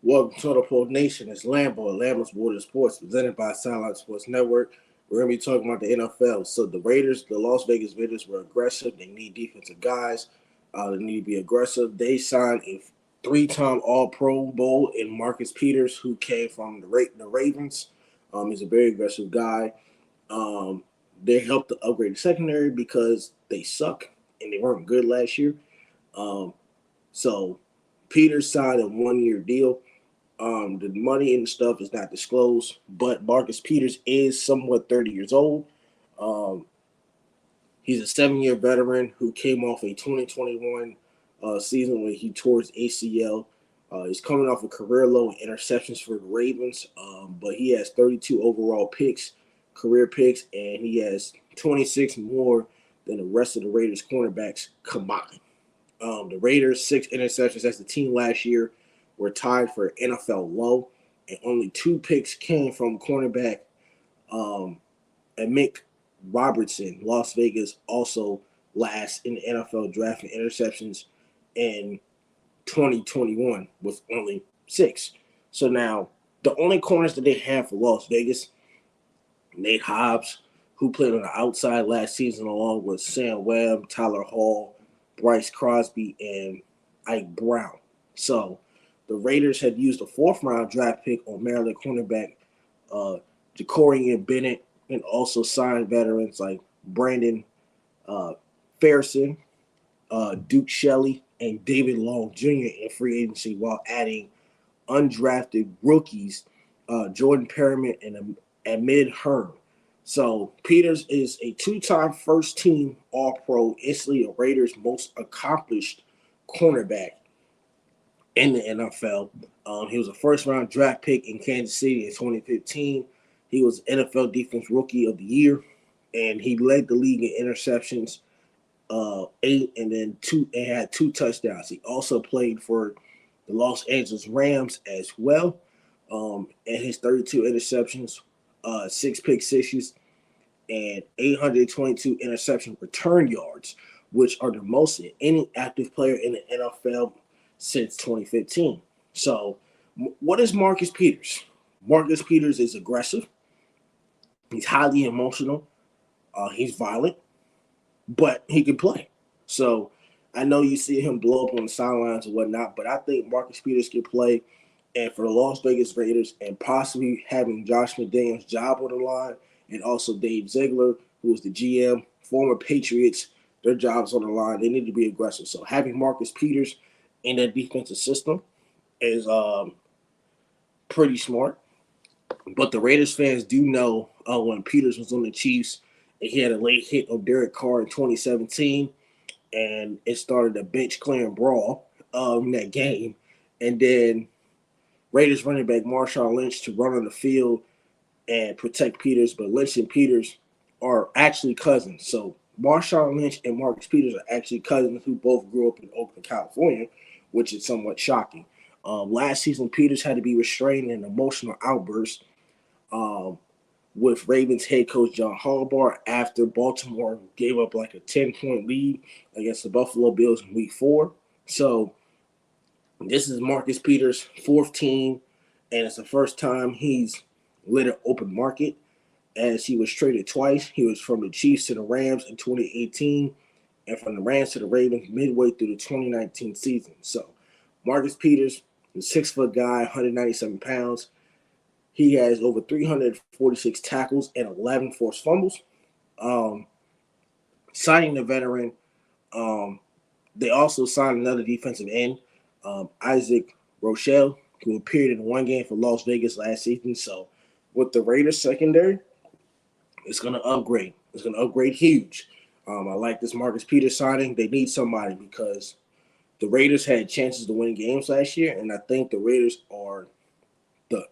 Welcome to the Pro Nation. It's Lambo at Lambo's Water Sports, presented by Sideline Sports Network. We're going to be talking about the NFL. So the Raiders, the Las Vegas Raiders, were aggressive. They need defensive guys. They need to be aggressive. They signed a three-time All-Pro Bowl in Marcus Peters, who came from the Ravens. He's a very aggressive guy. Um, they helped to upgrade the secondary because they suck and they weren't good last year. Um, so Peters signed a one-year deal. The money and stuff is not disclosed, but Marcus Peters is somewhat 30 years old. Um, he's a 7-year veteran who came off a 2021 season when he tore his ACL. He's coming off a career low in interceptions for the Ravens, but he has 32 overall picks, career picks, and he has 26 more than the rest of the Raiders cornerbacks combined. The Raiders' 6 interceptions as the team last year were tied for NFL low, and only 2 picks came from cornerback and Mick Robertson. Las Vegas also last in the NFL draft in interceptions in 2021 with only 6. So now the only corners that they have for Las Vegas, Nate Hobbs, who played on the outside last season along with Sam Webb, Tyler Hall, Bryce Crosby, and Ike Brown. So the Raiders had used a 4th-round draft pick on Maryland cornerback Jacorian Bennett, and also signed veterans like Brandon uh, Fairson, Duke Shelley, and David Long Jr. in free agency, while adding undrafted rookies Jordan Perriman and Amid Hearn. So Peters is a 2-time first-team All-Pro, instantly a Raiders' most accomplished cornerback in the NFL. He was a first-round draft pick in Kansas City in 2015. He was NFL Defense Rookie of the Year, and he led the league in interceptions, 8, and then 2, and had 2 touchdowns. He also played for the Los Angeles Rams as well, and his 32 interceptions, 6 pick sixes, and 822 interception return yards, which are the most in any active player in the NFL since 2015. So, what is Marcus Peters? Marcus Peters is aggressive. He's highly emotional. He's violent, but he can play. So, I know you see him blow up on the sidelines and whatnot, but I think Marcus Peters can play. And for the Las Vegas Raiders, and possibly having Josh McDaniels' job on the line, and also Dave Ziegler, who is the GM, former Patriots, their jobs on the line. They need to be aggressive. So having Marcus Peters in that defensive system is pretty smart. But the Raiders fans do know when Peters was on the Chiefs, and he had a late hit on Derek Carr in 2017, and it started a bench clearing brawl in that game. And then Raiders running back Marshawn Lynch to run on the field and protect Peters, but Lynch and Peters are actually cousins. So Marshawn Lynch and Marcus Peters are actually cousins who both grew up in Oakland, California, which is somewhat shocking. Last season, Peters had to be restrained in an emotional outburst um, with Ravens head coach John Harbaugh after Baltimore gave up like a 10-point lead against the Buffalo Bills in Week 4. So this is Marcus Peters' 4th team, and it's the first time he's lit an open market, as he was traded twice. He was from the Chiefs to the Rams in 2018, and from the Rams to the Ravens midway through the 2019 season. So Marcus Peters is a 6-foot guy, 197 pounds. He has over 346 tackles and 11 forced fumbles. Um, Signing the veteran, um, they also signed another defensive end, Isaac Rochelle, who appeared in one game for Las Vegas last season. So with the Raiders secondary, it's going to upgrade. It's going to upgrade huge. I like this Marcus Peters signing. They need somebody because the Raiders had chances to win games last year, and I think the Raiders are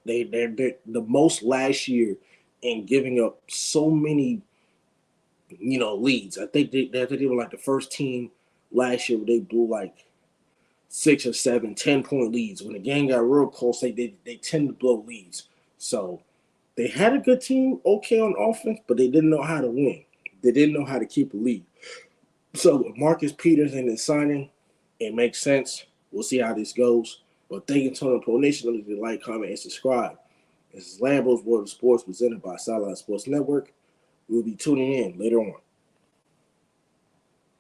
they're the most last year in giving up so many leads. I think they were like the first team last year where they blew like 6 or 7 10-point leads. When the game got real close, they tend to blow leads. So they had a good team, okay on offense, but they didn't know how to win. They didn't know how to keep a lead. So with Marcus Peters and his signing, it makes sense. We'll see how this goes. Well, thank you, Tony Pro Nation. Don't forget to like, comment, and subscribe. This is Lambo's World of Sports presented by Sideline Sports Network. We'll be tuning in later on.